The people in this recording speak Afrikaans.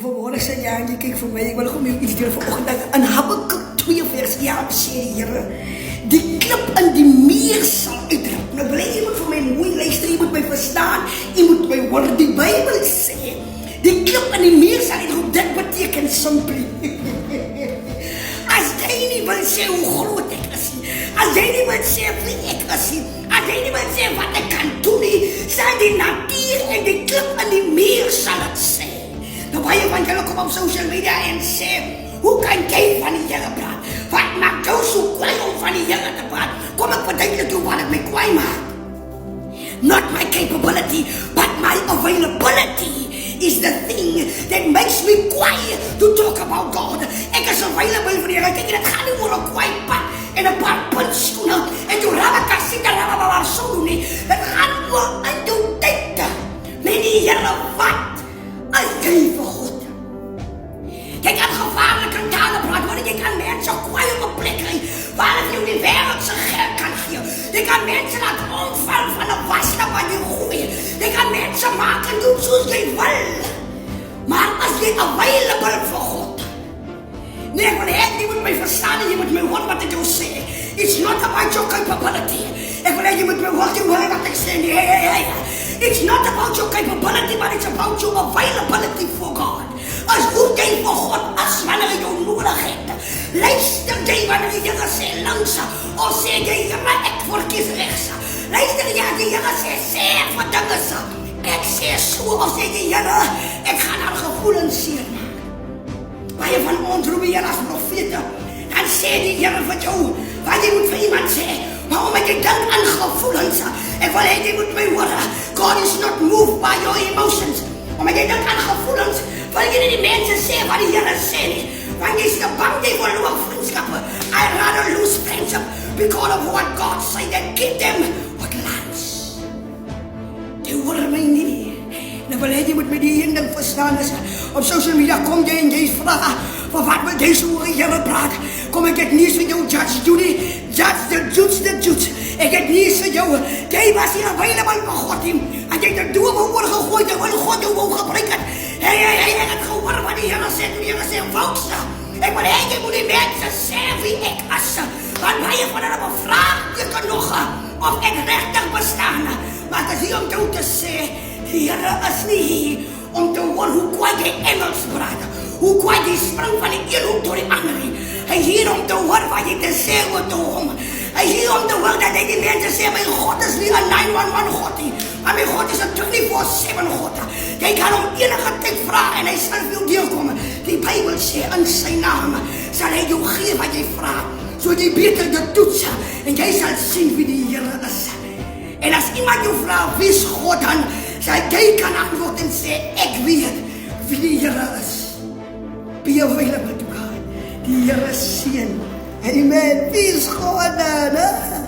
Vanmorgen zei ja, je keek voor mij, ik wil gewoon meer iets delen vanochtend. En Habakuk 2 vers 1 sê die Here, die klip in die meer sal uitdruk. Nou bly jy moet vir my mooi luister, jy moet my verstaan, jy moet my hoor. Die Bybel sê, die klip in die meer sal uitdruk. Dit beteken simply. As jy nie wil sê hoe groot ek is nie, as jy nie wil sê wie ek is nie, as jy nie wil sê wat ek kan doen nie, sal die natuur en die klip in die meer sal het sê. Nou baie van julle kom op social media en sê, hoe kan jy van die Here praat? Wat maak jou so kwaai om van die Here te praat? Kom ek verduidelik jou wat ek my kwaai maak. Not my capability, but my availability is the thing that makes me quiet to talk about God. Ek is available vir die Here. Kijk, dit gaan nie oor 'n kwaai pad en 'n paar puntskoene en jou rabakassita rabababar so doen nie. Dit gaan oor in jou tyd. Met die Here wat? As jy vir God. Jy kan gevaarlik in tale praat, want jy kan mense kwaai op 'n plek kry, waar jy die wêreld se geld kan gee. Jy kan mense laat omval van 'n wasla wat jy gooi. Jy kan mense maak en doen soos jy wil. Maar as jy available vir God, nee, want jy moet my verstaan en jy moet my hoor wat ek jou sê. It's not about your capability. Ek wil jy moet my hoor wat ek sê. Nee. It's not about your capability, but it's about your availability for God. As hoe jy vir God as wanneer jy jou nodig het. Luister jy wanneer die Here sê links, of sê jy Here ek verkies regs. Luister jy die Here sê vir dinge. Ek sê so, of sê jy Here ek gaan al gevoelens seermaak. Baie van ons roep die Here as profete. Dan sê die Here vir jou, wat jy moet vir iemand sê. Maar omdat jy dink aan gevoelens, ek wil jy moet my hoor. God is not moved by your emotions. Omdat jy dink aan gevoelens, wil jy nie die mense sê wat die Here sê nie. Want jy is te bang jy verloor vriendskappe. I rather lose friendship because of what God said and give them what lands. Jy hoor my nie. Nou wil jy moet met die een ding verstaan is, op social media kom jy en jy vraag, vir wat wil jy so oor die Here praat? Kom ek het nieuws vir jou, Judge Judy. Judge the Judge. Ek het nieuws vir jou. Jy was hier available vir God nie. En jy het die doel oorgegooid en wil God jou wou gebruik het. Hey, ek het gehoor wat die Here sê, die Here sê, folks, ek wil jy moet die mense sê wie ek is. Want baie van hulle bevraag jy nog of ek regtig bestaan. Maar ek is hier om jou te sê, die Here is nie hier om te hoor hoe kwaai jy Engels praat. Hoe kwaai jy spring van die een hoek tot die ander. Hy is hier om te hoor wat jy te sê oor te hom. Hy is hier om te hoor dat hy die mense sê, my God is nie 'n 911 God nie, maar my God is 'n 24/7 God. Jy kan hom enige tyd vra en hy sal vir jou deurkom. Die Bybel sê in sy naam sal hy jou gee wat jy vra, so jy beter dit toets en jy sal sien wie die Here is. En as iemand jou vra wie is God, dan sal jy kan antwoord en sê ek weet wie die Here is. Be available to God. Die Here seën. Amen. Wie is God dan?